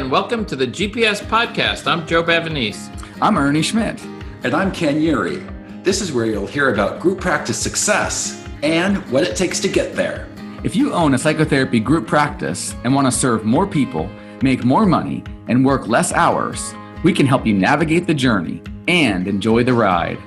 and welcome to the GPS podcast. I'm Joe Bavonese. I'm Ernie Schmidt. And I'm Ken Ury. This is where you'll hear about group practice success and what it takes to get there. If you own a psychotherapy group practice and want to serve more people, make more money, and work less hours, we can help you navigate the journey and enjoy the ride.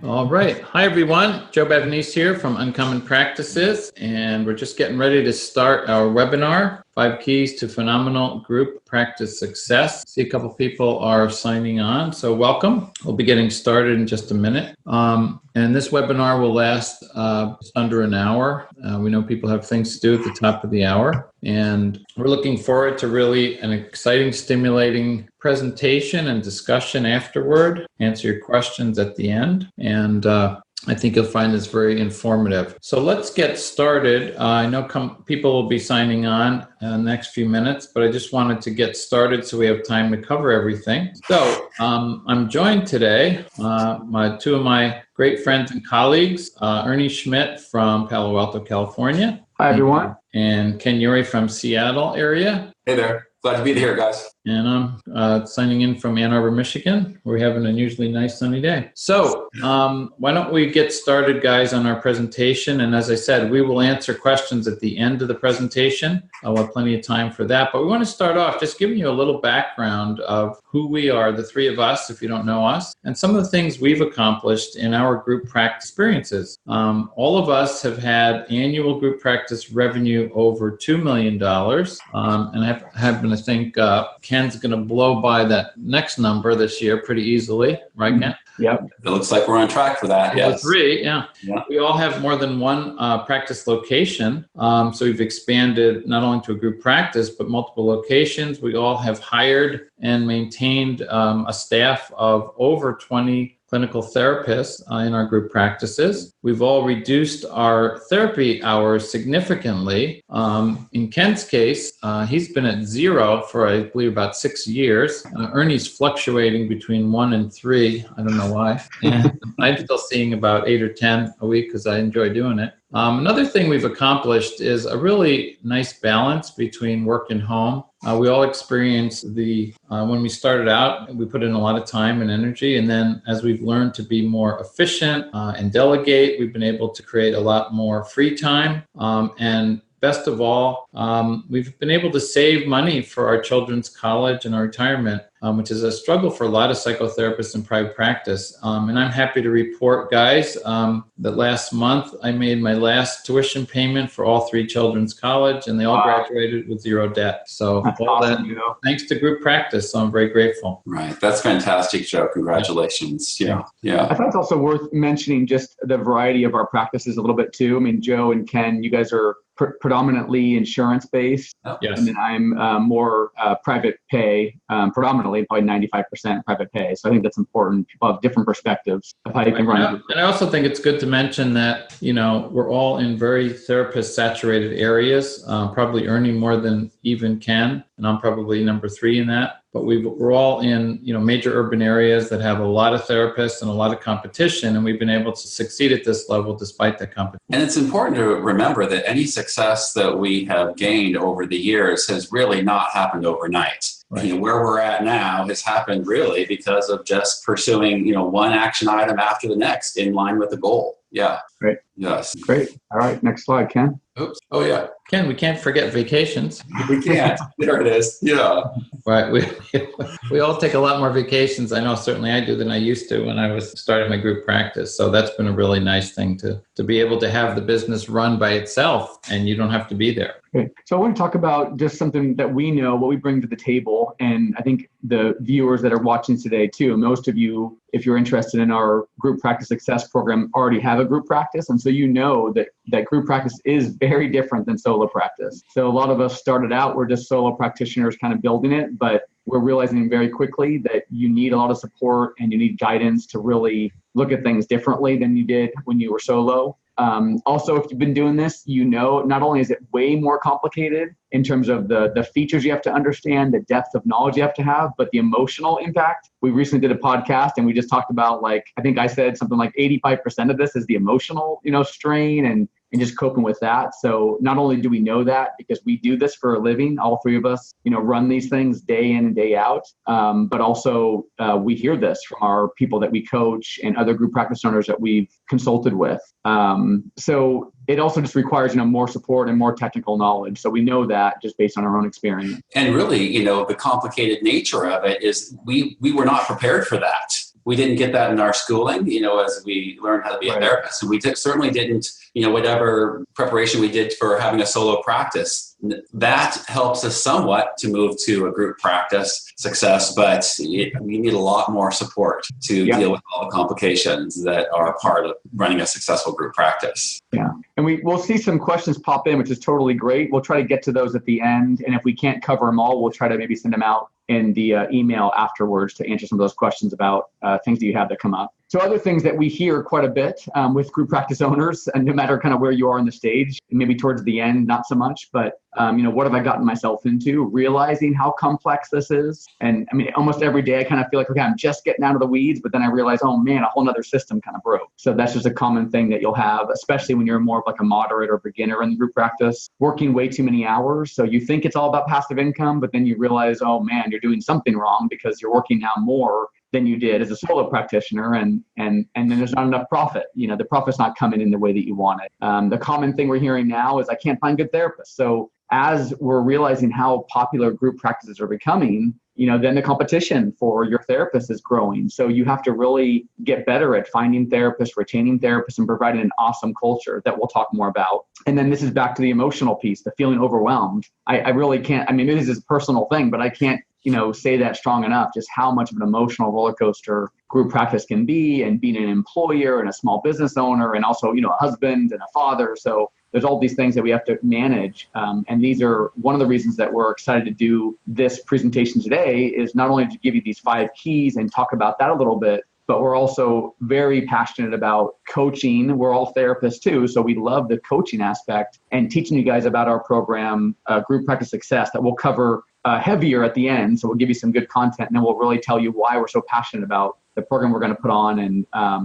All right. Hi, everyone. Joe Bavonese here from Uncommon Practices, and we're just getting ready to start our webinar, 5 Keys to Phenomenal Group Practice Success. See a couple people are signing on, so welcome. We'll be getting started in just a minute. And this webinar will last just under an hour. We know people have things to do at the top of the hour, and we're looking forward to really an exciting, stimulating presentation and discussion afterward. Answer your questions at the end, and I think you'll find this very informative. So let's get started. I know people will be signing on in the next few minutes, but I just wanted to get started so we have time to cover everything. So I'm joined today by two of my great friends and colleagues, Ernie Schmidt from Palo Alto, California. Hi, everyone. And Ken Ury from Seattle area. Hey there. Glad to be here, guys. And I'm signing in from Ann Arbor, Michigan. We're having an unusually nice sunny day. So why don't we get started, guys, on our presentation. And as I said, we will answer questions at the end of the presentation. I'll have plenty of time for that. But we want to start off just giving you a little background of who we are, the three of us, if you don't know us, and some of the things we've accomplished in our group practice experiences. All of us have had annual group practice revenue over $2 million. And I happen to think Ken's going to blow by that next number this year pretty easily, right, Ken? Yep. It looks like we're on track for that. Yeah, Yes. 3, yeah. We all have more than one practice location. So we've expanded not only to a group practice, but multiple locations. We all have hired and maintained a staff of over 20 clinical therapists in our group practices. We've all reduced our therapy hours significantly. In Ken's case, he's been at 0 for, I believe, about 6 years. Ernie's fluctuating between 1 and 3. I don't know why. And I'm still seeing about 8 or 10 a week because I enjoy doing it. Another thing we've accomplished is a really nice balance between work and home. We all experienced when we started out, we put in a lot of time and energy. And then as we've learned to be more efficient and delegate, we've been able to create a lot more free time. And best of all, we've been able to save money for our children's college and our retirement, which is a struggle for a lot of psychotherapists in private practice. And I'm happy to report, guys, that last month I made my last tuition payment for all 3 children's college, and they all graduated with 0 debt. So all awesome, that, thanks to group practice. So I'm very grateful. Right. That's fantastic, Joe. Congratulations. Yeah. I thought it's also worth mentioning just the variety of our practices a little bit too. I mean, Joe and Ken, you guys are predominantly insurance-based. Yes. And then I'm more private pay, predominantly, probably 95% private pay. So I think that's important. People have different perspectives of how you can run it. And I also think it's good to mention that, we're all in very therapist-saturated areas, probably Ernie more than even Ken, and I'm probably number 3 in that. But we're all in, major urban areas that have a lot of therapists and a lot of competition, and we've been able to succeed at this level despite that competition. And it's important to remember that any success that we have gained over the years has really not happened overnight. Right. Where we're at now has happened really because of just pursuing, one action item after the next in line with the goal. Yeah. Great. Yes. Great. All right. Next slide, Ken. Oops. Oh, yeah. Ken, we can't forget vacations. We can't. There it is. Yeah. Right. We all take a lot more vacations. I know certainly I do than I used to when I was starting my group practice. So that's been a really nice thing to be able to have the business run by itself and you don't have to be there. Okay. So I want to talk about just something that we know, what we bring to the table. And I think the viewers that are watching today too, most of you, if you're interested in our group practice success program, already have a group practice. And so you know that group practice is very different than solo practice. So a lot of us started out, we're just solo practitioners kind of building it, but we're realizing very quickly that you need a lot of support and you need guidance to really look at things differently than you did when you were solo. Also, if you've been doing this, not only is it way more complicated in terms of the features you have to understand, the depth of knowledge you have to have, but the emotional impact. We recently did a podcast and we just talked about, I think I said something like 85% of this is the emotional, strain and just coping with that. So not only do we know that because we do this for a living, all three of us, run these things day in and day out. But also we hear this from our people that we coach and other group practice owners that we've consulted with. So it also just requires, more support and more technical knowledge. So we know that just based on our own experience. And really, the complicated nature of it is we were not prepared for that. We didn't get that in our schooling, as we learned how to be a therapist. And we certainly didn't, whatever preparation we did for having a solo practice, that helps us somewhat to move to a group practice success, but we need a lot more support to deal with all the complications that are part of running a successful group practice. Yeah. And we'll see some questions pop in, which is totally great. We'll try to get to those at the end. And if we can't cover them all, we'll try to maybe send them out in the email afterwards to answer some of those questions about things that you have that come up. So other things that we hear quite a bit with group practice owners, and no matter kind of where you are in the stage, maybe towards the end, not so much, but what have I gotten myself into? Realizing how complex this is. And almost every day I kind of feel like, okay, I'm just getting out of the weeds, but then I realize, oh man, a whole nother system kind of broke. So that's just a common thing that you'll have, especially when you're more of like a moderate or beginner in the group practice, working way too many hours. So you think it's all about passive income, but then you realize, oh man, you're doing something wrong because you're working now more than you did as a solo practitioner, and then there's not enough profit. The profit's not coming in the way that you want it. The common thing we're hearing now is I can't find good therapists. So as we're realizing how popular group practices are becoming, then the competition for your therapist is growing. So you have to really get better at finding therapists, retaining therapists, and providing an awesome culture that we'll talk more about. And then this is back to the emotional piece, the feeling overwhelmed. I really can't, this is a personal thing, but I can't, say that strong enough, just how much of an emotional roller coaster group practice can be, and being an employer and a small business owner and also, a husband and a father. So there's all these things that we have to manage. And these are one of the reasons that we're excited to do this presentation today, is not only to give you these 5 keys and talk about that a little bit, but we're also very passionate about coaching. We're all therapists too, so we love the coaching aspect and teaching you guys about our program, Group Practice Success, that we'll cover heavier at the end. So we'll give you some good content, and then we'll really tell you why we're so passionate about the program we're going to put on. And I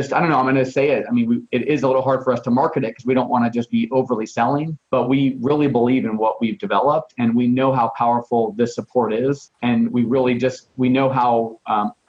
don't know, I'm going to say it. It is a little hard for us to market it because we don't want to just be overly selling, but we really believe in what we've developed, and we know how powerful this support is. And we know how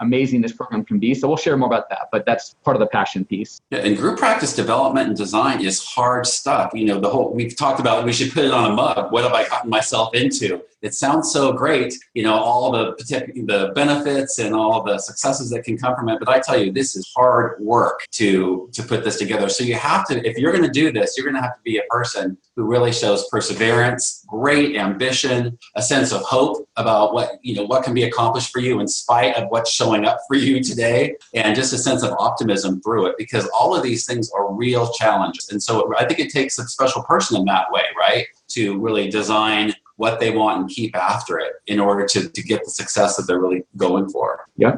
amazing this program can be. So we'll share more about that, but that's part of the passion piece. Yeah, and group practice development and design is hard stuff. We've talked about, we should put it on a mug. What have I gotten myself into? It sounds so great, all the benefits and all the successes that can come from it. But I tell you, this is hard work to put this together. So you have to, if you're going to do this, you're going to have to be a person who really shows perseverance, great ambition, a sense of hope about what can be accomplished for you in spite of what's showing up for you today, and just a sense of optimism through it, because all of these things are real challenges. And so I think it takes a special person in that way, right, to really design what they want and keep after it in order to get the success that they're really going for. Yeah.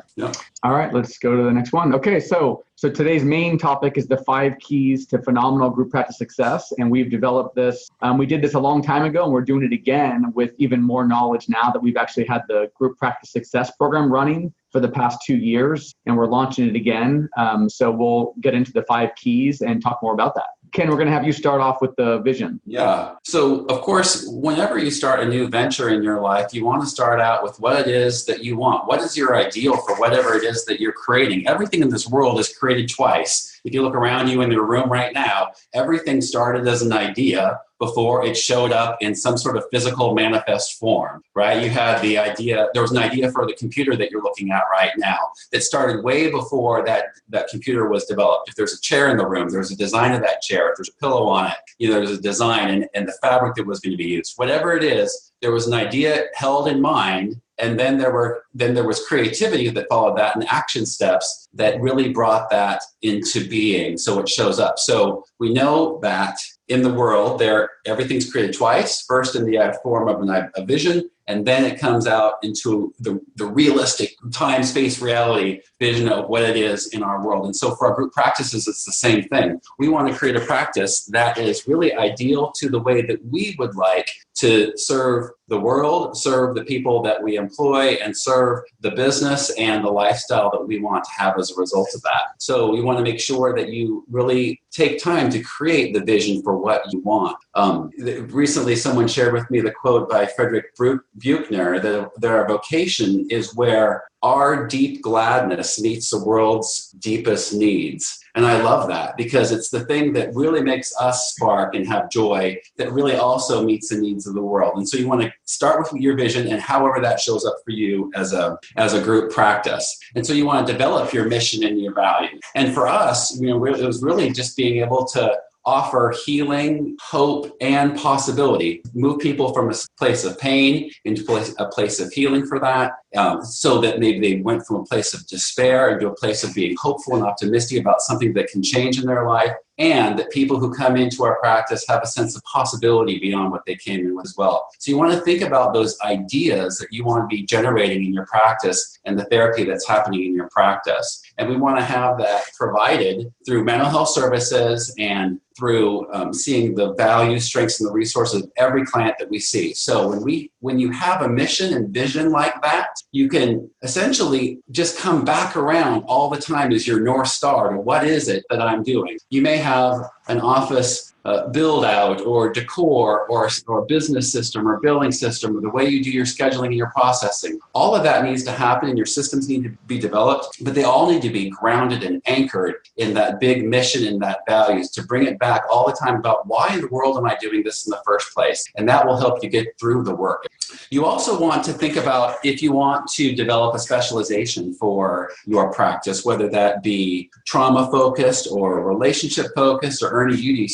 All right, let's go to the next one. Okay, so today's main topic is the 5 keys to phenomenal group practice success. And we've developed this. We did this a long time ago, and we're doing it again with even more knowledge now that we've actually had the group practice success program running for the past 2 years, and we're launching it again. So we'll get into the 5 keys and talk more about that. Ken, we're going to have you start off with the vision. Yeah. So, of course, whenever you start a new venture in your life, you want to start out with what it is that you want. What is your ideal for whatever it is that you're creating? Everything in this world is created twice. If you look around you in your room right now, everything started as an idea before it showed up in some sort of physical manifest form, right? You had the idea, there was an idea for the computer that you're looking at right now that started way before that computer was developed. If there's a chair in the room, there's a design of that chair. If there's a pillow on it, there's a design and the fabric that was going to be used. Whatever it is, there was an idea held in mind, and then there was creativity that followed that, and action steps that really brought that into being, so it shows up. So we know that in the world, everything's created twice. First in the form of a vision, and then it comes out into the realistic time, space, reality vision of what it is in our world. And so for our group practices, it's the same thing. We want to create a practice that is really ideal to the way that we would like to serve the world, serve the people that we employ, and serve the business and the lifestyle that we want to have as a result of that. So we want to make sure that you really take time to create the vision for what you want. Recently, someone shared with me the quote by Frederick Buechner that our vocation is where our deep gladness meets the world's deepest needs. And I love that because it's the thing that really makes us spark and have joy that really also meets the needs of the world. And so you want to start with your vision and however that shows up for you as a group practice. And so you want to develop your mission and your values. And for us, it was really just being able to offer healing, hope, and possibility. Move people from a place of pain into a place of healing for that, so that maybe they went from a place of despair into a place of being hopeful and optimistic about something that can change in their life, and that people who come into our practice have a sense of possibility beyond what they came in with as well. So you want to think about those ideas that you want to be generating in your practice and the therapy that's happening in your practice. And we want to have that provided through mental health services and through seeing the values, strengths, and the resources of every client that we see. So when you have a mission and vision like that, you can essentially just come back around all the time as your North Star to what is it that I'm doing. You may have an office build out or decor or business system or billing system or the way you do your scheduling and your processing. All of that needs to happen and your systems need to be developed, but they all need to be grounded and anchored in that big mission and that values to bring it back all the time about why in the world am I doing this in the first place? And that will help you get through the work. You also want to think about if you want to develop a specialization for your practice, whether that be trauma focused or relationship focused, or Ernie,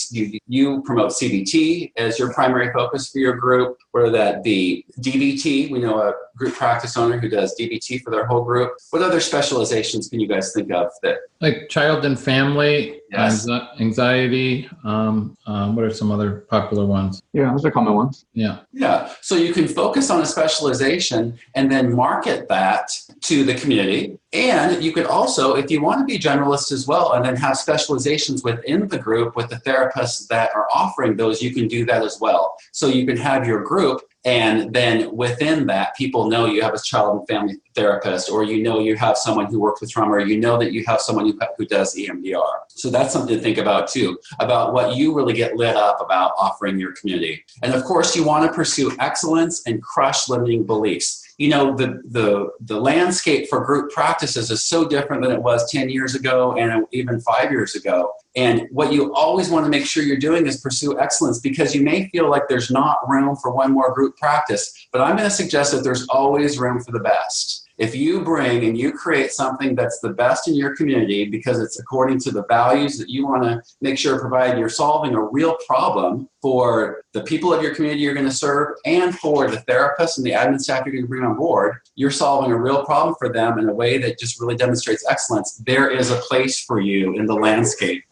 you promote CBT as your primary focus for your group, whether that be DBT. We know a group practice owner who does DBT for their whole group. What other specializations can you guys think of that? Like child and family, yes. Anxiety. What are some other popular ones? Yeah, those are common ones. Yeah. Yeah. So you can focus on a specialization and then market that to the community. And you could also, if you want to be generalist as well, and then have specializations within the group with the therapists that are offering those, you can do that as well. So you can have your group, and then within that, people know you have a child and family therapist, or you have someone who works with trauma, or that you have someone who does EMDR. So that's something to think about too, about what you really get lit up about offering your community. And of course, you want to pursue excellence and crush limiting beliefs. The landscape for group practices is so different than it was 10 years ago and even 5 years ago. And what you always want to make sure you're doing is pursue excellence, because you may feel like there's not room for one more group practice, but I'm going to suggest that there's always room for the best. If you bring and you create something that's the best in your community because it's according to the values that you want to make sure provide, you're solving a real problem for the people of your community you're going to serve and for the therapists and the admin staff you're going to bring on board, you're solving a real problem for them in a way that just really demonstrates excellence. There is a place for you in the landscape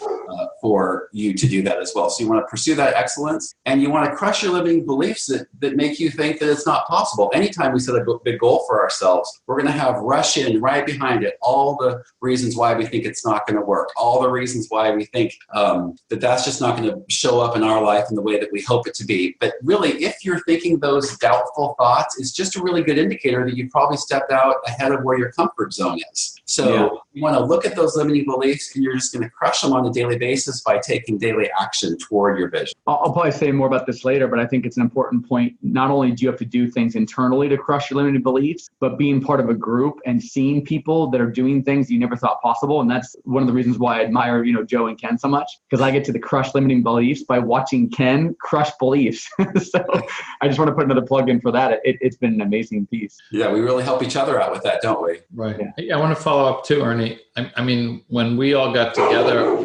for you to do that as well. So you want to pursue that excellence, and you want to crush your limiting beliefs that make you think that it's not possible. Anytime we set a big goal for ourselves, we're going to have rush in right behind it all the reasons why we think it's not going to work, all the reasons why we think that's just not going to show up in our life in the way that we hope it to be. But really, if you're thinking those doubtful thoughts, it's just a really good indicator that you probably stepped out ahead of where your comfort zone is. So you want to look at those limiting beliefs, and you're just going to crush them on a daily basis by taking daily action toward your vision. I'll probably say more about this later, but I think it's an important point. Not only do you have to do things internally to crush your limiting beliefs, but being part of a group and seeing people that are doing things you never thought possible. And that's one of the reasons why I admire, Joe and Ken so much, because I get to crush limiting beliefs by watching Ken crush beliefs. So I just want to put another plug in for that. It's been an amazing piece. Yeah, we really help each other out with that, don't we? Right. Yeah. I want to follow up too, Ernie. I mean, when we all got together,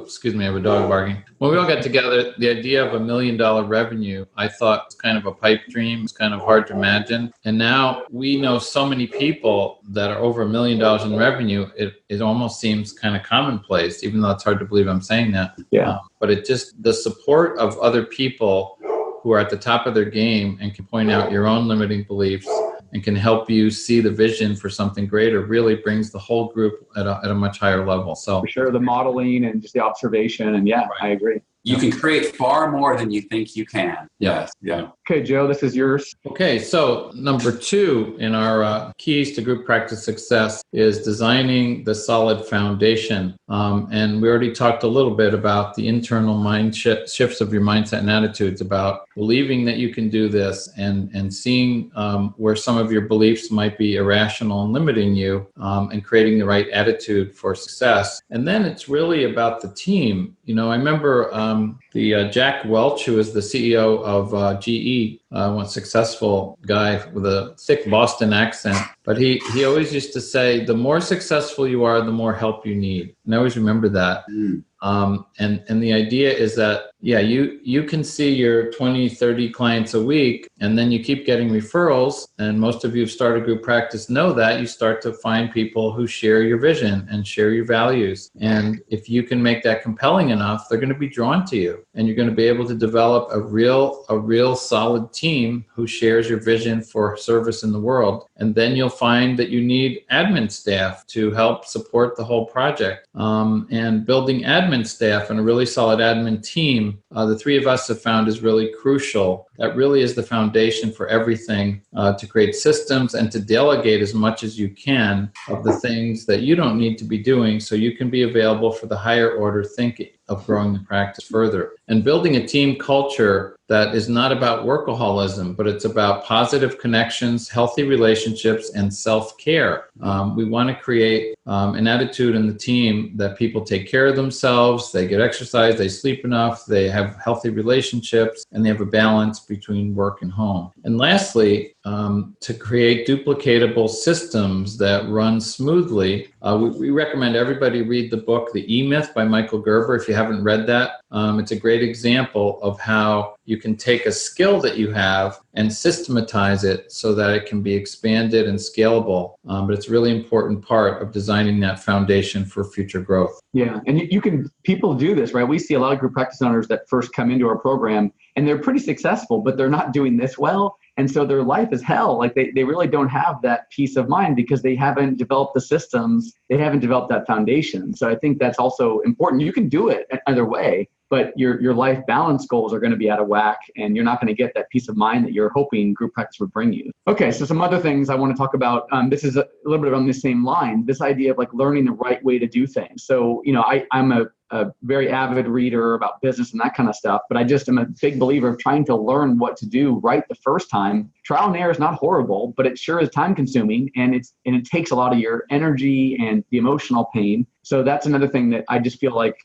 excuse me, I have a dog barking. When we all got together, the idea of $1 million revenue, I thought was kind of a pipe dream. It's kind of hard to imagine. And now we know so many people that are over $1 million in revenue. It almost seems kind of commonplace, even though it's hard to believe I'm saying that. Yeah. But the support of other people who are at the top of their game and can point out your own limiting beliefs and can help you see the vision for something greater really brings the whole group at a much higher level. So for sure, the modeling and just the observation. And yeah, I agree. You can create far more than you think you can. Yes. Yeah. Okay, Joe, this is yours. Okay, so number 2 in our keys to group practice success is designing the solid foundation. And we already talked a little bit about the internal mind shifts of your mindset and attitudes, about believing that you can do this and seeing where some of your beliefs might be irrational and limiting you, and creating the right attitude for success. And then it's really about the team. You know, I remember Jack Welch, who is the CEO of GE, one successful guy with a thick Boston accent, but he always used to say, the more successful you are, the more help you need. And I always remember that. And the idea is that, yeah, you can see your 20, 30 clients a week, and then you keep getting referrals. And most of you who've started group practice know that you start to find people who share your vision and share your values. And if you can make that compelling enough, they're going to be drawn to you, and you're going to be able to develop a real solid team who shares your vision for service in the world. And then you'll find that you need admin staff to help support the whole project. And building admin staff and a really solid admin team, the three of us have found is really crucial. That really is the foundation for everything, to create systems and to delegate as much as you can of the things that you don't need to be doing, so you can be available for the higher order thinking of growing the practice further. And building a team culture that is not about workaholism, but it's about positive connections, healthy relationships, and self-care. We want to create an attitude in the team that people take care of themselves, they get exercise, they sleep enough, they have healthy relationships, and they have a balance between work and home. And lastly, to create duplicatable systems that run smoothly, we recommend everybody read the book, The E-Myth by Michael Gerber. If you haven't read that, it's a great example of how you can take a skill that you have and systematize it so that it can be expanded and scalable. But it's a really important part of designing that foundation for future growth. Yeah, and people do this, right? We see a lot of group practice owners that first come into our program, and they're pretty successful, but they're not doing this well. And so their life is hell. Like they really don't have that peace of mind because they haven't developed the systems. They haven't developed that foundation. So I think that's also important. You can do it either way, but your life balance goals are going to be out of whack, and you're not going to get that peace of mind that you're hoping group practice would bring you. Okay, so some other things I want to talk about. This is a little bit on the same line, this idea of like learning the right way to do things. So, you know, I'm a very avid reader about business and that kind of stuff, but I just am a big believer of trying to learn what to do right the first time. Trial and error is not horrible, but it sure is time consuming, and it takes a lot of your energy and the emotional pain. So that's another thing that I just feel like,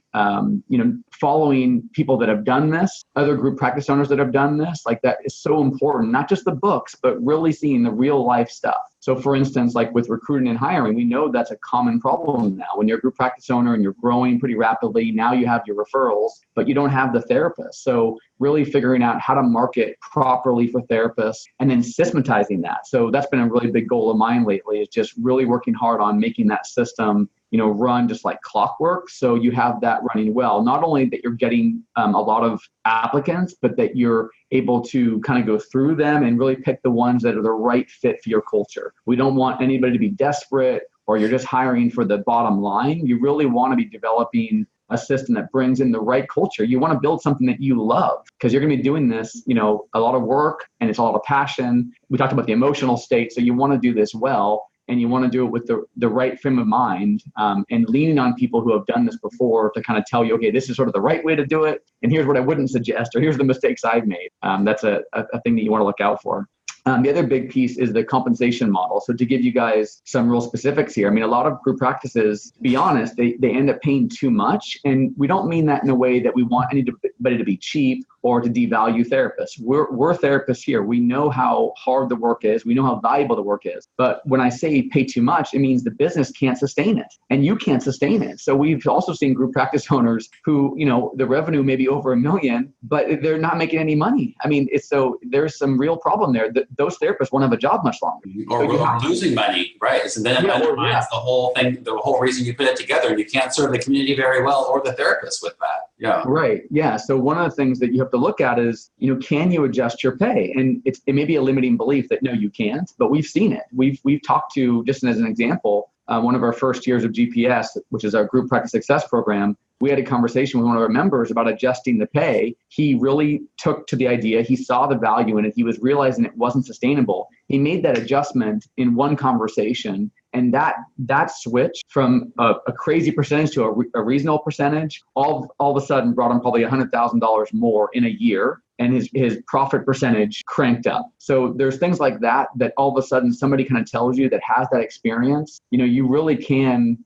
following people that have done this, other group practice owners that have done this, like that is so important, not just the books, but really seeing the real life stuff. So for instance, like with recruiting and hiring, we know that's a common problem now. When you're a group practice owner and you're growing pretty rapidly, now you have your referrals, but you don't have the therapist. So really figuring out how to market properly for therapists and then systematizing that. So that's been a really big goal of mine lately, is just really working hard on making that system, run just like clockwork. So you have that running well. Not only that you're getting a lot of applicants, but that you're able to kind of go through them and really pick the ones that are the right fit for your culture. We don't want anybody to be desperate or you're just hiring for the bottom line. You really want to be developing a system that brings in the right culture. You want to build something that you love, because you're going to be doing this, a lot of work, and it's a lot of passion. We talked about the emotional state. So you want to do this well, and you want to do it with the right frame of mind, and leaning on people who have done this before to kind of tell you, okay, this is sort of the right way to do it, and here's what I wouldn't suggest, or here's the mistakes I've made. That's a thing that you want to look out for. The other big piece is the compensation model. So to give you guys some real specifics here, I mean, a lot of group practices, to be honest, they end up paying too much. And we don't mean that in a way that we want anybody to be cheap or to devalue therapists. We're therapists here. We know how hard the work is. We know how valuable the work is. But when I say pay too much, it means the business can't sustain it, and you can't sustain it. So we've also seen group practice owners who, the revenue may be over $1 million, but they're not making any money. I mean, so there's some real problem there. Those therapists won't have a job much longer. Or losing money, right? So then undermines the whole thing, the whole reason you put it together, and you can't serve the community very well or the therapist with that. Yeah. Right. Yeah. So one of the things that you have to to look at is, can you adjust your pay? And it may be a limiting belief that no, you can't, but we've seen it. We've talked to, just as an example, one of our first years of GPS, which is our group practice success program, we had a conversation with one of our members about adjusting the pay. He really took to the idea. He saw the value in it. He was realizing it wasn't sustainable. He made that adjustment in one conversation. And that switch from a crazy percentage to a reasonable percentage, all of a sudden brought him probably $100,000 more in a year. And his profit percentage cranked up. So there's things like that all of a sudden somebody kind of tells you that has that experience. You really can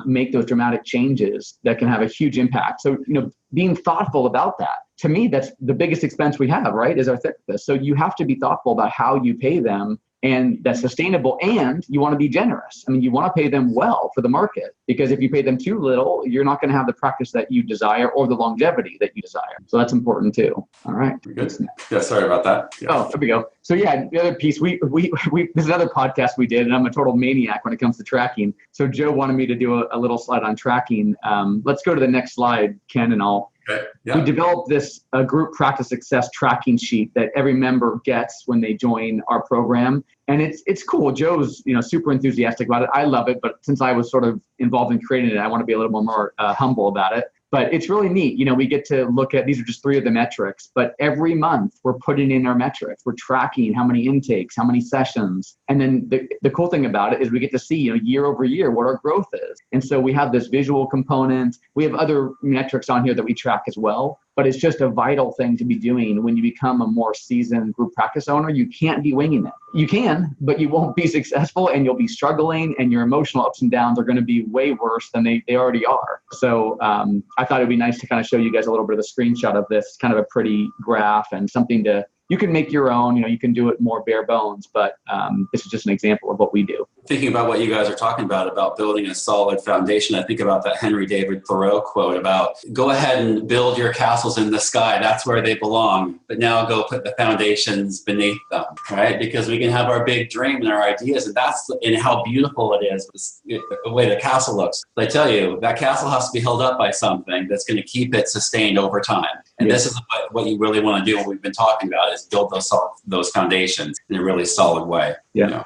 make those dramatic changes that can have a huge impact. So, being thoughtful about that, to me, that's the biggest expense we have, right, is our therapist. So you have to be thoughtful about how you pay them, and that's sustainable, and you want to be generous. I mean, you want to pay them well for the market, because if you pay them too little, you're not going to have the practice that you desire or the longevity that you desire. So that's important too. All right. Good. Yeah, sorry about that. Yeah. Oh, there we go. So yeah, the other piece, we this is another podcast we did, and I'm a total maniac when it comes to tracking. So Joe wanted me to do a little slide on tracking. Let's go to the next slide, Ken, and I'll. Okay. Yeah. We developed this group practice success tracking sheet that every member gets when they join our program. And it's cool. Joe's, super enthusiastic about it. I love it. But since I was sort of involved in creating it, I want to be a little more humble about it. But it's really neat. We get to look at, these are just 3 of the metrics, but every month we're putting in our metrics. We're tracking how many intakes, how many sessions. And then the cool thing about it is we get to see, year over year what our growth is. And so we have this visual component. We have other metrics on here that we track as well. But it's just a vital thing to be doing when you become a more seasoned group practice owner. You can't be winging it. You can, but you won't be successful, and you'll be struggling, and your emotional ups and downs are going to be way worse than they already are. So I thought it'd be nice to kind of show you guys a little bit of a screenshot of this, kind of a pretty graph and something you can make your own, you can do it more bare bones, but this is just an example of what we do. Thinking about what you guys are talking about building a solid foundation, I think about that Henry David Thoreau quote about, go ahead and build your castles in the sky. That's where they belong. But now go put the foundations beneath them, right? Because we can have our big dream and our ideas, and that's in how beautiful it is, the way the castle looks. But I tell you, that castle has to be held up by something that's going to keep it sustained over time. And This is what you really want to do, what we've been talking about, is build those foundations in a really solid way. Yeah.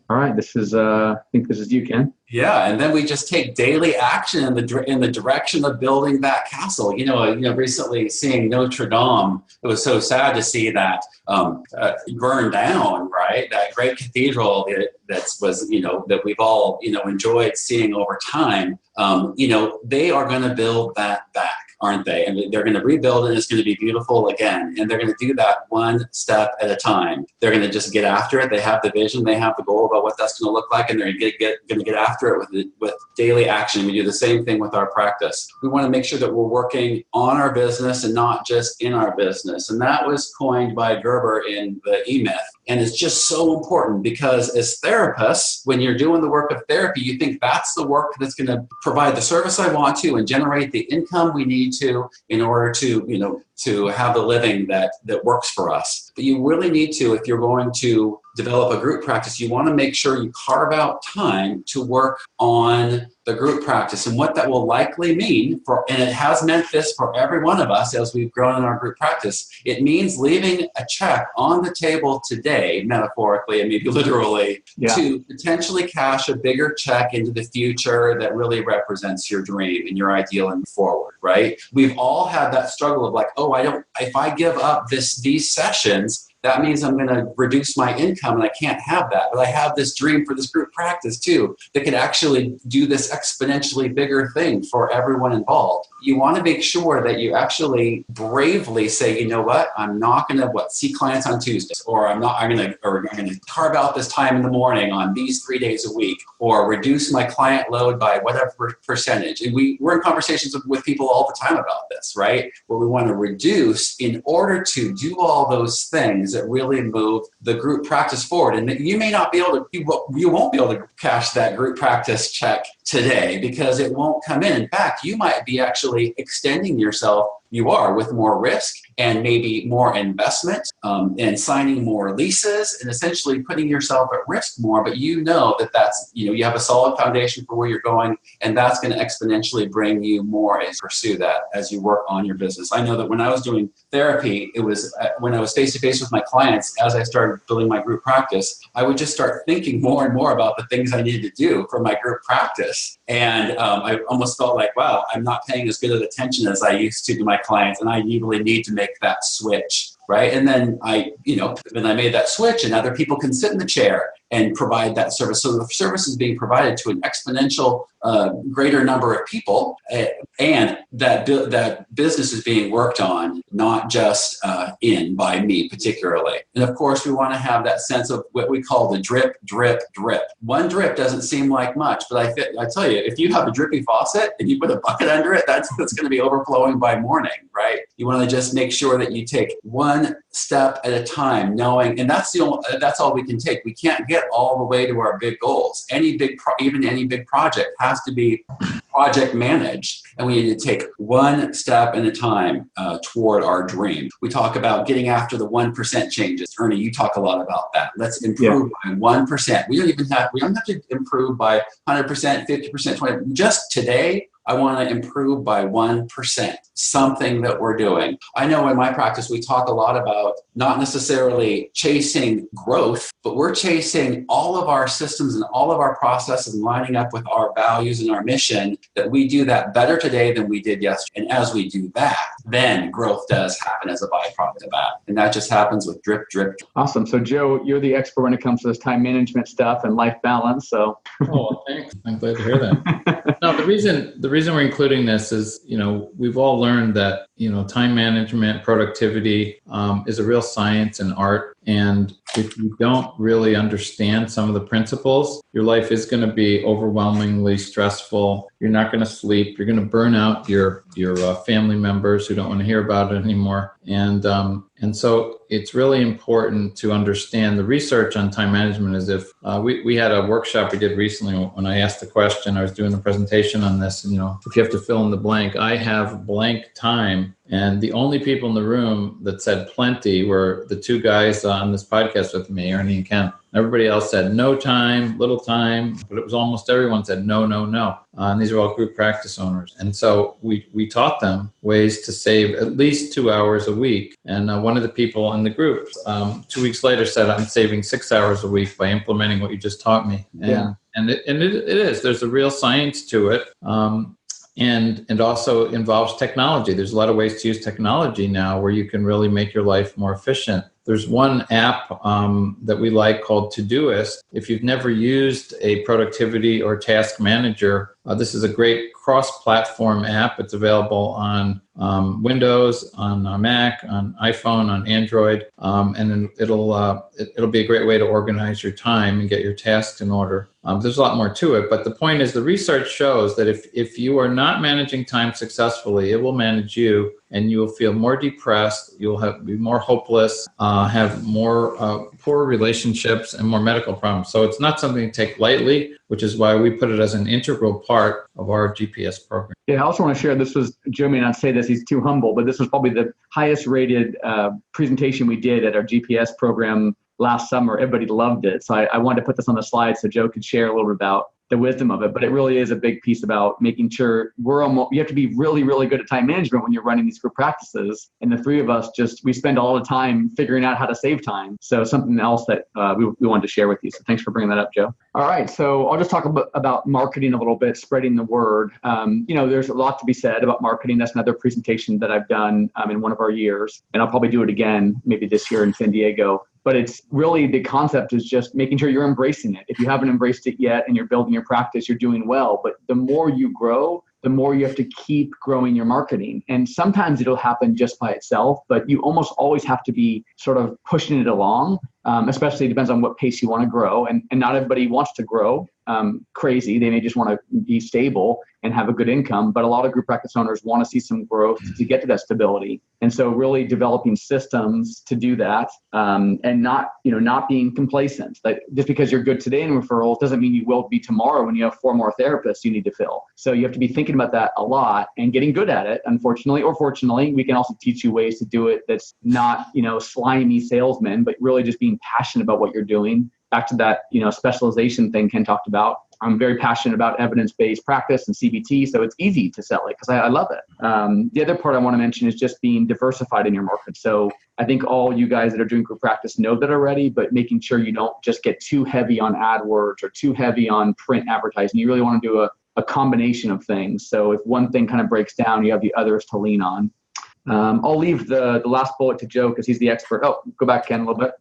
All right. This is, I think this is you, Ken. Yeah, and then we just take daily action in the direction of building that castle. Recently seeing Notre Dame, it was so sad to see that burn down. Right, that great cathedral that we've all enjoyed seeing over time. They are going to build that back, aren't they? And they're going to rebuild it, and it's going to be beautiful again. And they're going to do that one step at a time. They're going to just get after it. They have the vision. They have the goal about what that's going to look like, and they're going to get after it with daily action. We do the same thing with our practice. We want to make sure that we're working on our business and not just in our business. And that was coined by Gerber in the E-Myth. And it's just so important, because as therapists, when you're doing the work of therapy, you think that's the work that's going to provide the service I want to and generate the income we need to in order to have the living that works for us. But you really need to, if you're going to develop a group practice, you want to make sure you carve out time to work on the group practice and what that will likely mean and it has meant this for every one of us as we've grown in our group practice. It means leaving a check on the table today, metaphorically and maybe literally, to potentially cash a bigger check into the future that really represents your dream and your ideal and forward, right? We've all had that struggle of like, if I give up these sessions, that means I'm going to reduce my income and I can't have that. But I have this dream for this group practice too that could actually do this exponentially bigger thing for everyone involved. You want to make sure that you actually bravely say, you know what, I'm not going to see clients on Tuesdays, or I'm going to carve out this time in the morning on these 3 days a week, or reduce my client load by whatever percentage. And we're in conversations with people all the time about this, right? Where we want to reduce in order to do all those things that really move the group practice forward. And you may not be able to, you won't be able to cash that group practice check today because it won't come in. In fact, you might be actually extending yourself you are, with more risk and maybe more investment, and signing more leases and essentially putting yourself at risk more. But you know that's, you have a solid foundation for where you're going, and that's going to exponentially bring you more and pursue that as you work on your business. I know that when I was doing therapy, it was when I was face to face with my clients, as I started building my group practice, I would just start thinking more and more about the things I needed to do for my group practice. And I almost felt like, wow, I'm not paying as good of attention as I used to my clients, and I really need to make that switch. Right. And then I made that switch, and other people can sit in the chair and provide that service. So the service is being provided to an exponential greater number of people, and that business is being worked on, not just by me particularly. And of course, we want to have that sense of what we call the drip, drip, drip. One drip doesn't seem like much, but I tell you, if you have a drippy faucet and you put a bucket under it, that's going to be overflowing by morning, right? You want to just make sure that you take one step at a time, knowing, and that's all we can take. We can't get all the way to our big goals. Even any big project has to be project managed, and we need to take one step at a time toward our dream. We talk about getting after the 1% changes. Ernie, you talk a lot about that. Let's improve by 1%. We don't have to improve by 100%, 50%, 20%. Just today, I want to improve by 1%, something that we're doing. I know in my practice, we talk a lot about not necessarily chasing growth, but we're chasing all of our systems and all of our processes and lining up with our values and our mission, that we do that better today than we did yesterday. And as we do that, then growth does happen as a byproduct of that. And that just happens with drip, drip, drip. Awesome. So Joe, you're the expert when it comes to this time management stuff and life balance. So. Oh, well, thanks. I'm glad to hear that. No, the reason we're including this is, we've all learned that, time management, productivity is a real science and art. And if you don't really understand some of the principles, your life is going to be overwhelmingly stressful. You're not going to sleep. You're going to burn out your family members who don't want to hear about it anymore. And so it's really important to understand the research on time management. As if we had a workshop we did recently when I asked the question, I was doing a presentation on this, and if you have to fill in the blank, I have blank time. And the only people in the room that said plenty were the two guys on this podcast with me, Ernie and Ken. Everybody else said no time, little time, but it was almost everyone said no, no, no. And these are all group practice owners. And so we taught them ways to save at least 2 hours a week. And one of the people in the group 2 weeks later said, I'm saving 6 hours a week by implementing what you just taught me. And it is. There's a real science to it. And also involves technology. There's a lot of ways to use technology now where you can really make your life more efficient. There's one app that we like called Todoist. If you've never used a productivity or task manager, this is a great cross-platform app. It's available on Windows, on Mac, on iPhone, on Android, and then it'll be a great way to organize your time and get your tasks in order. There's a lot more to it, but the point is the research shows that if you are not managing time successfully, it will manage you, and you will feel more depressed, you'll be more hopeless, have more poor relationships and more medical problems. So it's not something to take lightly, which is why we put it as an integral part of our GPS program. Yeah, I also want to share, Joe may not say this, he's too humble, but this was probably the highest rated presentation we did at our GPS program last summer. Everybody loved it. So I wanted to put this on the slide so Joe could share a little bit about the wisdom of it, but it really is a big piece about making sure you have to be really, really good at time management when you're running these group practices. And the three of us we spend all the time figuring out how to save time. So something else that we wanted to share with you. So thanks for bringing that up, Joe. All right. So I'll just talk about marketing a little bit, spreading the word. There's a lot to be said about marketing. That's another presentation that I've done in one of our years. And I'll probably do it again, maybe this year in San Diego. But it's really, the concept is just making sure you're embracing it. If you haven't embraced it yet and you're building your practice, you're doing well. But the more you grow, the more you have to keep growing your marketing. And sometimes it'll happen just by itself, but you almost always have to be sort of pushing it along, especially it depends on what pace you want to grow. And not everybody wants to grow. crazy. They may just want to be stable and have a good income. But a lot of group practice owners want to see some growth to get to that stability. And so really developing systems to do that, and not being complacent. Like just because you're good today in referrals doesn't mean you will be tomorrow when you have 4 more therapists you need to fill. So you have to be thinking about that a lot and getting good at it. Unfortunately or fortunately, we can also teach you ways to do it that's not, slimy salesman, but really just being passionate about what you're doing. Back to that, specialization thing Ken talked about. I'm very passionate about evidence-based practice and CBT, so it's easy to sell it because I love it. The other part I want to mention is just being diversified in your market. So I think all you guys that are doing group practice know that already, but making sure you don't just get too heavy on AdWords or too heavy on print advertising. You really want to do a combination of things. So if one thing kind of breaks down, you have the others to lean on. I'll leave the last bullet to Joe because he's the expert. Oh, go back, Ken, a little bit.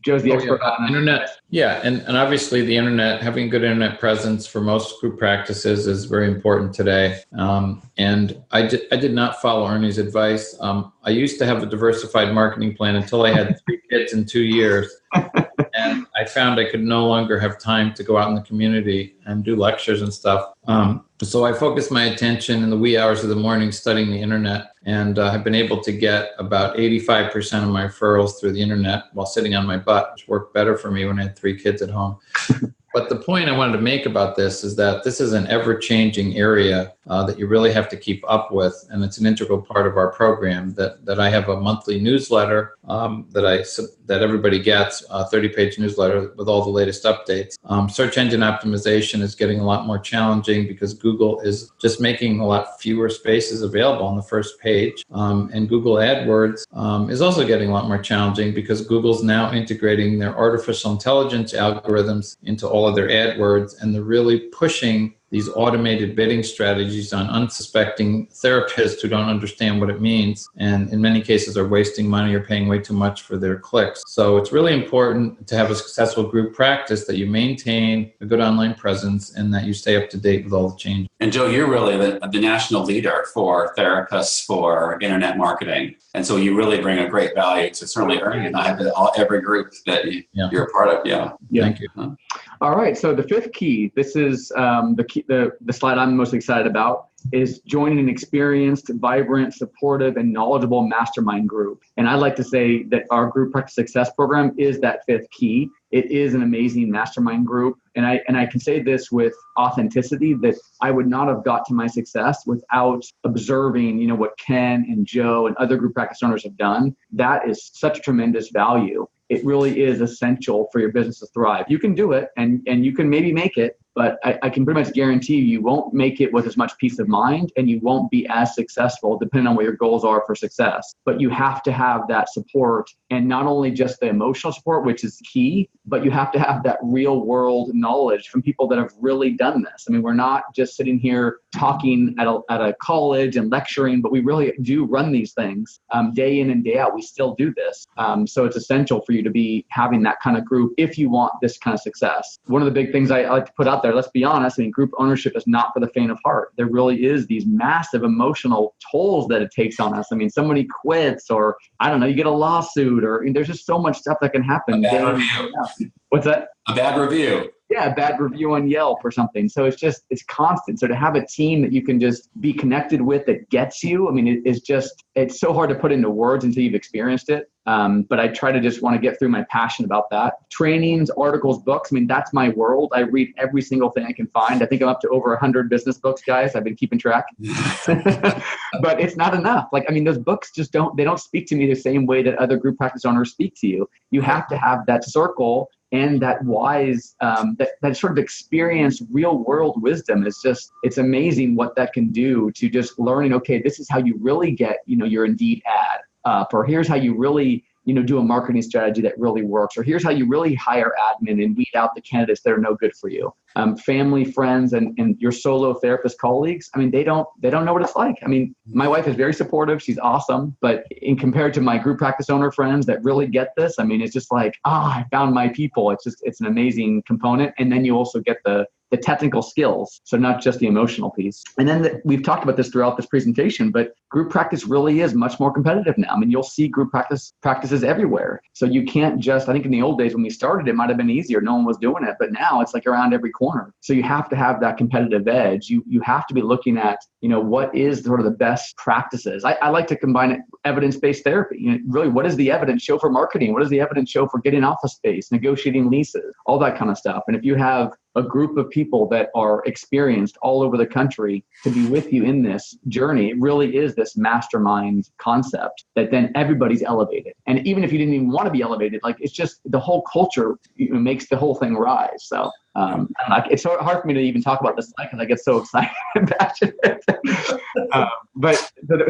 Joe's the expert on internet. Yeah, and obviously the internet, having good internet presence for most group practices is very important today. And I did not follow Ernie's advice. I used to have a diversified marketing plan until I had 3 kids in 2 years. And I found I could no longer have time to go out in the community and do lectures and stuff. So I focused my attention in the wee hours of the morning studying the internet, and I've been able to get about 85% of my referrals through the internet while sitting on my butt, which worked better for me when I had 3 kids at home. But the point I wanted to make about this is that this is an ever-changing area that you really have to keep up with, and it's an integral part of our program. That I have a monthly newsletter that everybody gets, a 30-page newsletter with all the latest updates. Search engine optimization is getting a lot more challenging because Google is just making a lot fewer spaces available on the first page, and Google AdWords is also getting a lot more challenging because Google's now integrating their artificial intelligence algorithms into all of their AdWords, and they're really pushing these automated bidding strategies on unsuspecting therapists who don't understand what it means, and in many cases are wasting money or paying way too much for their clicks. So it's really important to have a successful group practice that you maintain a good online presence and that you stay up to date with all the changes. And Joe, you're really the national leader for therapists for internet marketing. And so you really bring a great value to certainly Ernie and I, every group that you're a part of. Yeah. Thank you. All right. So the 5th key, this is the slide I'm most excited about, is joining an experienced, vibrant, supportive, and knowledgeable mastermind group. And I'd like to say that our group practice success program is that 5th key. It is an amazing mastermind group. And I can say this with authenticity that I would not have got to my success without observing, what Ken and Joe and other group practice owners have done. That is such tremendous value. It really is essential for your business to thrive. You can do it and you can maybe make it, but I can pretty much guarantee you won't make it with as much peace of mind, and you won't be as successful depending on what your goals are for success. But you have to have that support, and not only just the emotional support, which is key, but you have to have that real world knowledge from people that have really done this. I mean, we're not just sitting here talking at a college and lecturing, but we really do run these things day in and day out. We still do this. So it's essential for you to be having that kind of group if you want this kind of success. One of the big things I like to put out there, let's be honest, group ownership is not for the faint of heart. There really is these massive emotional tolls that it takes on us. Somebody quits, or I don't know, you get a lawsuit, or there's just so much stuff that can happen. A bad review. What's that? A bad review. Yeah, a bad review on Yelp or something. So it's constant. So to have a team that you can just be connected with that gets you, it's so hard to put into words until you've experienced it. But I try to just want to get through my passion about that. Trainings, articles, books. that's my world. I read every single thing I can find. I think I'm up to over 100 business books, guys. I've been keeping track. But it's not enough. Those books just don't speak to me the same way that other group practice owners speak to you. You have to have that circle and that wise, that sort of experienced real world wisdom. It's amazing what that can do to just learning, okay, this is how you really get, your Indeed ad up, or here's how you really, do a marketing strategy that really works, or here's how you really hire admin and weed out the candidates that are no good for you. Family, friends, and your solo therapist colleagues, they don't know what it's like. My wife is very supportive. She's awesome. But in compared to my group practice owner friends that really get this, it's just like, I found my people. It's an amazing component. And then you also get the the technical skills. So not just the emotional piece. And then we've talked about this throughout this presentation, but group practice really is much more competitive now. I mean, you'll see group practices everywhere. So you can't just, I think in the old days when we started, it might've been easier. No one was doing it, but now it's like around every corner. So you have to have that competitive edge. You have to be looking at, what is sort of the best practices. I like to combine it, evidence-based therapy. Really, what does the evidence show for marketing? What does the evidence show for getting office space, negotiating leases, all that kind of stuff? And if you have a group of people that are experienced all over the country to be with you in this journey, it really is this mastermind concept that then everybody's elevated. And even if you didn't even want to be elevated, like it's just the whole culture makes the whole thing rise. So it's so hard for me to even talk about this because I get so excited and passionate.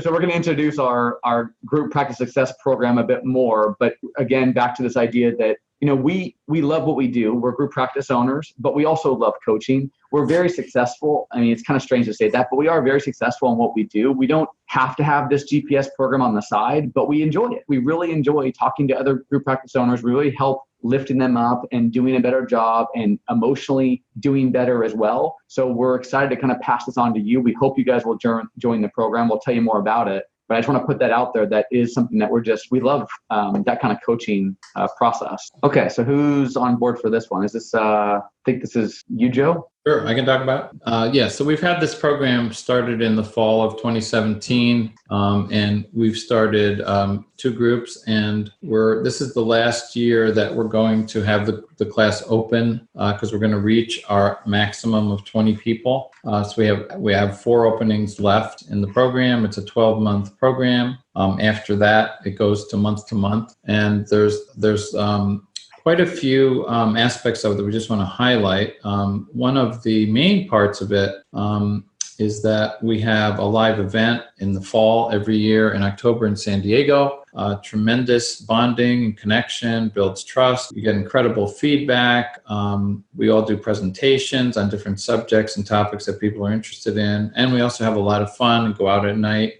So we're going to introduce our group practice success program a bit more. But again, back to this idea that we love what we do. We're group practice owners, but we also love coaching. We're very successful. I mean, it's kind of strange to say that, but we are very successful in what we do. We don't have to have this GPS program on the side, but we enjoy it. We really enjoy talking to other group practice owners. We really help lifting them up and doing a better job and emotionally doing better as well. So we're excited to kind of pass this on to you. We hope you guys will join the program. We'll tell you more about it. But I just want to put that out there. That is something that we love that kind of coaching process. Okay, so who's on board for this one? Is this, I think this is you, Joe? Sure, I can talk about it. So we've had this program started in the fall of 2017, and we've started 2 groups, and this is the last year that we're going to have the class open because we're going to reach our maximum of 20 people. So we have 4 openings left in the program. It's a 12-month program. After that, it goes to month, and there's quite a few aspects of it that we just want to highlight. One of the main parts of it is that we have a live event in the fall every year in October in San Diego. Tremendous bonding and connection, builds trust. You get incredible feedback. We all do presentations on different subjects and topics that people are interested in. And we also have a lot of fun and go out at night.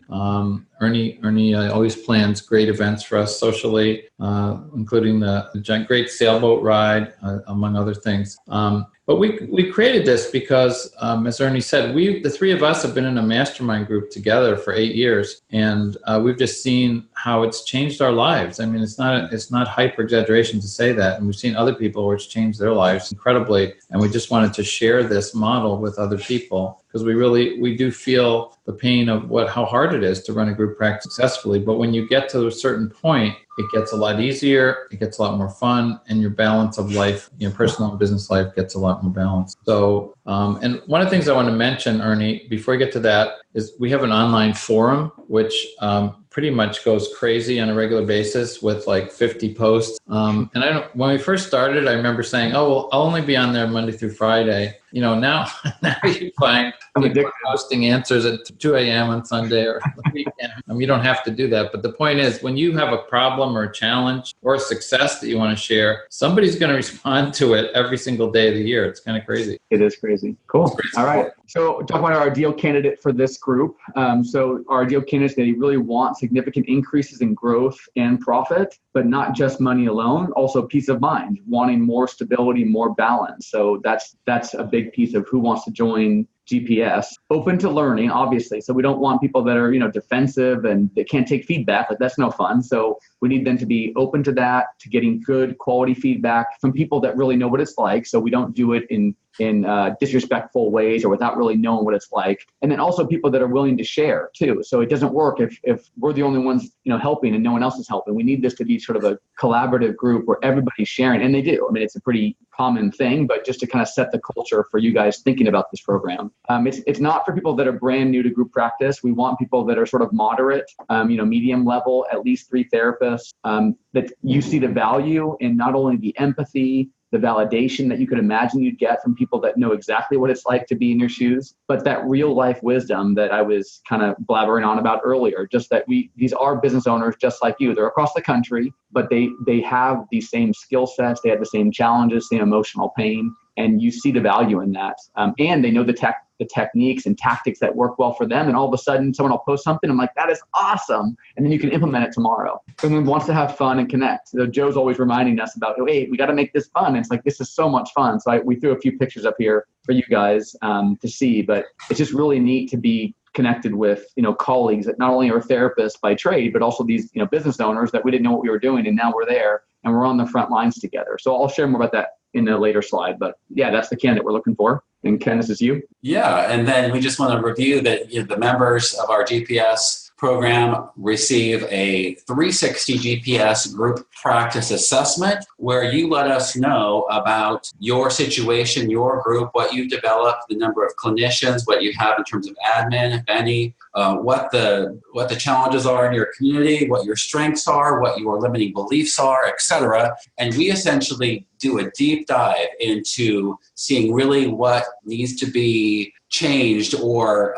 Ernie always plans great events for us socially, including the great sailboat ride, among other things. But we created this because, as Ernie said, the 3 of us have been in a mastermind group together for 8 years, and we've just seen how it's changed our lives. I mean, it's not hyper exaggeration to say that, and we've seen other people where it's changed their lives incredibly, and we just wanted to share this model with other people because we do feel the pain of how hard it is to run a group practice successfully. But when you get to a certain point, it gets a lot easier, it gets a lot more fun, and your balance of life, personal and business life gets a lot more balanced. So, and one of the things I want to mention, Ernie, before I get to that, is we have an online forum, which pretty much goes crazy on a regular basis with like 50 posts. And when we first started, I remember saying, oh, well, I'll only be on there Monday through Friday. Now you find people posting answers at 2 a.m. on Sunday or the weekend. You don't have to do that. But the point is, when you have a problem or a challenge or a success that you want to share, somebody's going to respond to it every single day of the year. It's kind of crazy. It is crazy. Cool. All right. So talk about our ideal candidate for this group. So our ideal candidates, they really want significant increases in growth and profit, but not just money alone, also peace of mind, wanting more stability, more balance. So that's a big piece of who wants to join GPS. Open to learning, obviously. So we don't want people that are, defensive and they can't take feedback. Like that's no fun. So we need them to be open to that, to getting good quality feedback from people that really know what it's like. So we don't do it in disrespectful ways or without really knowing what it's like. And then also people that are willing to share too. So it doesn't work if we're the only ones, helping and no one else is helping. We need this to be sort of a collaborative group where everybody's sharing, and they do. I mean, it's a pretty common thing, but just to kind of set the culture for you guys thinking about this program. It's not for people that are brand new to group practice. We want people that are sort of moderate, medium level, at least 3 therapists, that you see the value in not only the empathy, the validation that you could imagine you'd get from people that know exactly what it's like to be in your shoes, but that real life wisdom that I was kind of blabbering on about earlier, just that these are business owners just like you. They're across the country, but they have these same skill sets, they have the same challenges, same emotional pain, and you see the value in that. And they know the the techniques and tactics that work well for them. And all of a sudden someone will post something. I'm like, that is awesome. And then you can implement it tomorrow. Someone wants to have fun and connect. So Joe's always reminding us about, hey, we got to make this fun. It's like, this is so much fun. So we threw a few pictures up here for you guys to see, but it's just really neat to be connected with, colleagues that not only are therapists by trade, but also these, business owners that we didn't know what we were doing. And now we're there and we're on the front lines together. So I'll share more about that in a later slide, but yeah, that's the candidate we're looking for. And Ken, this is you. Yeah. And then we just want to review that the members of our GPS program receive a 360 GPS group practice assessment where you let us know about your situation, your group, what you've developed, the number of clinicians, what you have in terms of admin, if any, what the challenges are in your community, what your strengths are, what your limiting beliefs are, etc. And we essentially do a deep dive into seeing really what needs to be changed or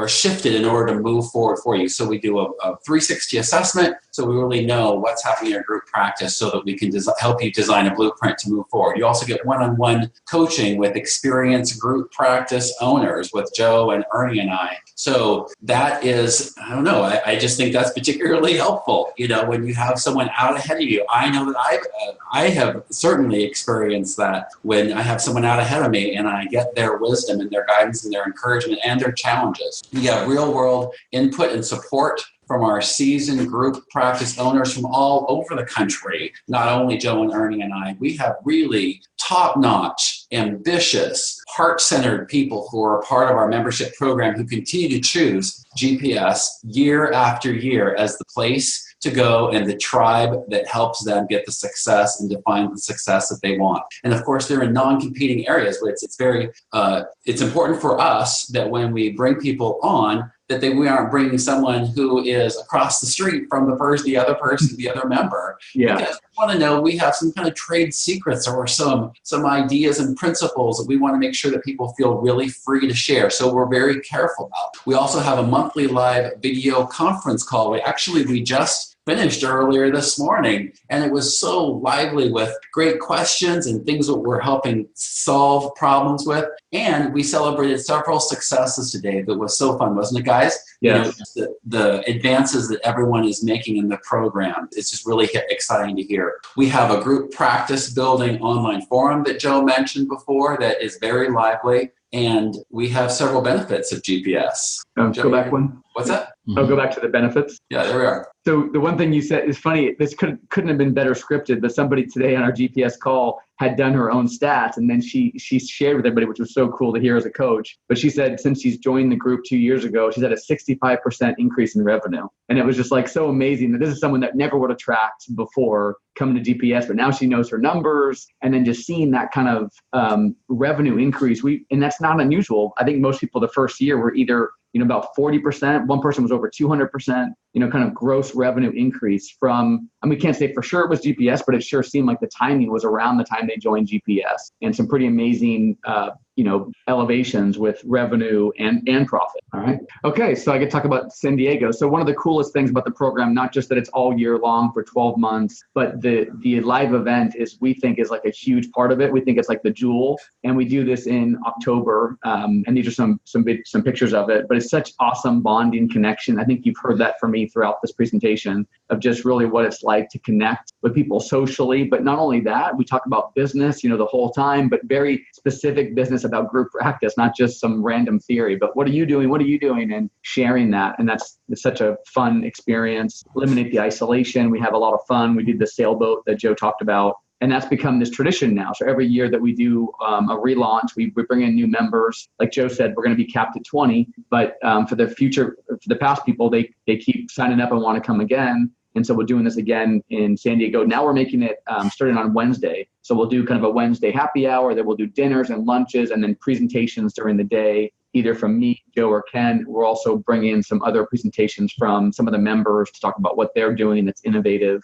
shifted in order to move forward for you. So we do a 360 assessment so we really know what's happening in your group practice so that we can help you design a blueprint to move forward. You also get one-on-one coaching with experienced group practice owners with Joe and Ernie and I. So that is, I don't know, I just think that's particularly helpful. When you have someone out ahead of you, I know that I have certainly experienced that when I have someone out ahead of me and I get their wisdom and their guidance and their encouragement and their challenges. We have real world input and support from our seasoned group practice owners from all over the country, not only Joe and Ernie and I. We have really top-notch, ambitious, heart-centered people who are a part of our membership program who continue to choose GPS year after year as the place to go and the tribe that helps them get the success and define the success that they want. And of course, they're in non-competing areas, but it's important for us that when we bring people on, that we aren't bringing someone who is across the street from the other person, the other member. Yeah. Because we want to know we have some kind of trade secrets or some ideas and principles that we want to make sure that people feel really free to share. So we're very careful about. We also have a monthly live video conference call. We just finished earlier this morning, and it was so lively with great questions and things that we're helping solve problems with. And we celebrated several successes today. That was so fun, wasn't it, guys? Yes. The advances that everyone is making in the program. It's just really exciting to hear. We have a group practice building online forum that Joe mentioned before that is very lively. And we have several benefits of GPS. Go back one. What's that? I'll go back to the benefits. Yeah, there we are. So the one thing you said is funny. This couldn't have been better scripted, but somebody today on our GPS call had done her own stats, and then she shared with everybody, which was so cool to hear as a coach. But she said since she's joined the group 2 years ago, she's had a 65% increase in revenue. And it was just like so amazing that this is someone that never would have tracked before coming to GPS, but now she knows her numbers, and then just seeing that kind of revenue increase. And that's not unusual. I think most people the first year were either about 40%. One person was over 200%, kind of gross revenue increase from, we can't say for sure it was GPS, but it sure seemed like the timing was around the time they joined GPS, and some pretty amazing, elevations with revenue and profit. All right. Okay. So I could talk about San Diego. So one of the coolest things about the program, not just that it's all year long for 12 months, but the live event we think is like a huge part of it. We think it's like the jewel, and we do this in October. And these are some pictures of it, but it's such awesome bonding connection. I think you've heard that from me throughout this presentation of just really what it's like to connect with people socially. But not only that, we talk about business, the whole time, but very specific business about group practice, not just some random theory, but what are you doing? What are you doing? And sharing that. And it's such a fun experience. Eliminate the isolation. We have a lot of fun. We did the sailboat that Joe talked about. And that's become this tradition now. So every year that we do a relaunch, we bring in new members. Like Joe said, we're going to be capped at 20. But for the past people, they keep signing up and want to come again. And so we're doing this again in San Diego. Now we're making it starting on Wednesday. So we'll do kind of a Wednesday happy hour. Then we'll do dinners and lunches and then presentations during the day, either from me, Joe, or Ken. We're also bringing in some other presentations from some of the members to talk about what they're doing that's innovative.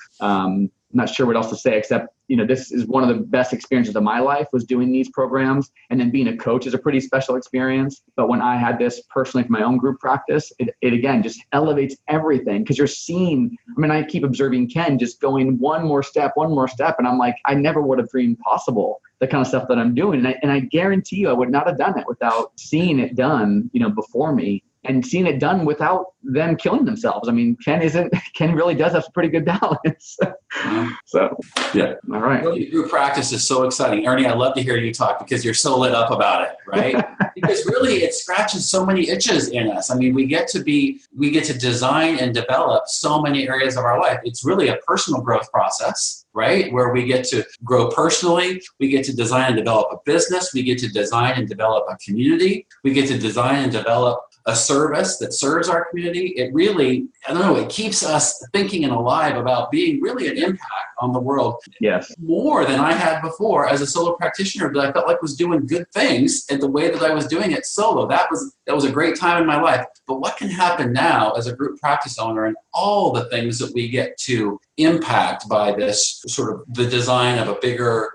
not sure what else to say except, this is one of the best experiences of my life was doing these programs. And then being a coach is a pretty special experience. But when I had this personally for my own group practice, it again just elevates everything because you're seeing, I keep observing Ken just going one more step. And I'm like, I never would have dreamed possible the kind of stuff that I'm doing. And I guarantee you I would not have done it without seeing it done, before me. And seeing it done without them killing themselves. Ken really does have a pretty good balance. So, yeah. All right. Well, group practice is so exciting. Ernie, I love to hear you talk because you're so lit up about it, right? Because really it scratches so many itches in us. We get to design and develop so many areas of our life. It's really a personal growth process, right? Where we get to grow personally, we get to design and develop a business, we get to design and develop a community, we get to design and develop a service that serves our community. It really, it keeps us thinking and alive about being really an impact on the world. Yes. More than I had before as a solo practitioner that I felt like was doing good things in the way that I was doing it solo. That was a great time in my life. But what can happen now as a group practice owner and all the things that we get to impact by this sort of the design of a bigger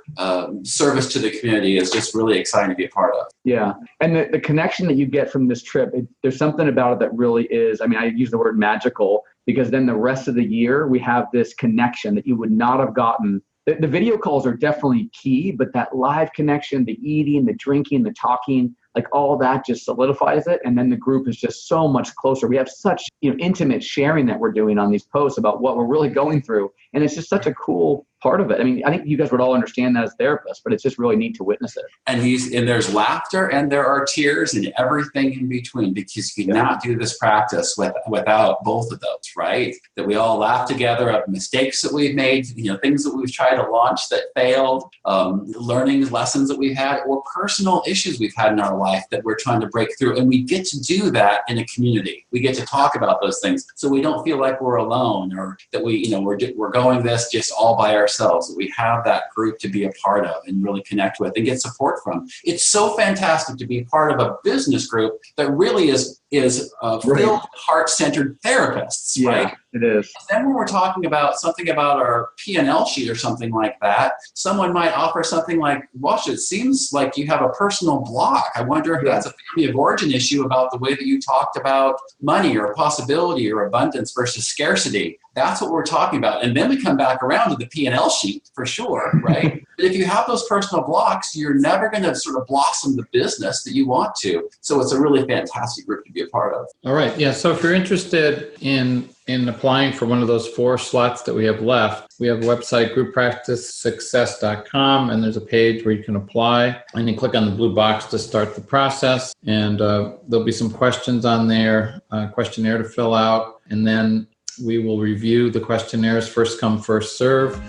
service to the community is just really exciting to be a part of. Yeah. And the connection that you get from this trip, there's something about it that really is, I use the word magical because then the rest of the year we have this connection that you would not have gotten. The video calls are definitely key, but that live connection, the eating, the drinking, the talking, like all that just solidifies it. And then the group is just so much closer. We have such intimate sharing that we're doing on these posts about what we're really going through. And it's just such a cool part of it. I think you guys would all understand that as therapists, but it's just really neat to witness it. And there's laughter and there are tears and everything in between because you cannot do this practice without both of those, right? That we all laugh together of mistakes that we've made, things that we've tried to launch that failed, learning lessons that we've had, or personal issues we've had in our life that we're trying to break through. And we get to do that in a community. We get to talk about those things so we don't feel like we're alone or that we're going this just all by ourselves. That we have that group to be a part of and really connect with and get support from. It's so fantastic to be part of a business group that really is filled with heart-centered therapists, right? It is. Then when we're talking about something about our P&L sheet or something like that, someone might offer something like, Wash, it seems like you have a personal block. I wonder if that's a family of origin issue about the way that you talked about money or possibility or abundance versus scarcity. That's what we're talking about. And then we come back around to the P&L sheet for sure, right? But if you have those personal blocks, you're never going to sort of blossom the business that you want to. So it's a really fantastic group to be a part of. All right. Yeah. So if you're interested in applying for one of those 4 slots that we have left, we have a website, grouppracticesuccess.com, and there's a page where you can apply. And you click on the blue box to start the process. And there'll be some questions on there, questionnaire to fill out. And then we will review the questionnaires, first come, first serve.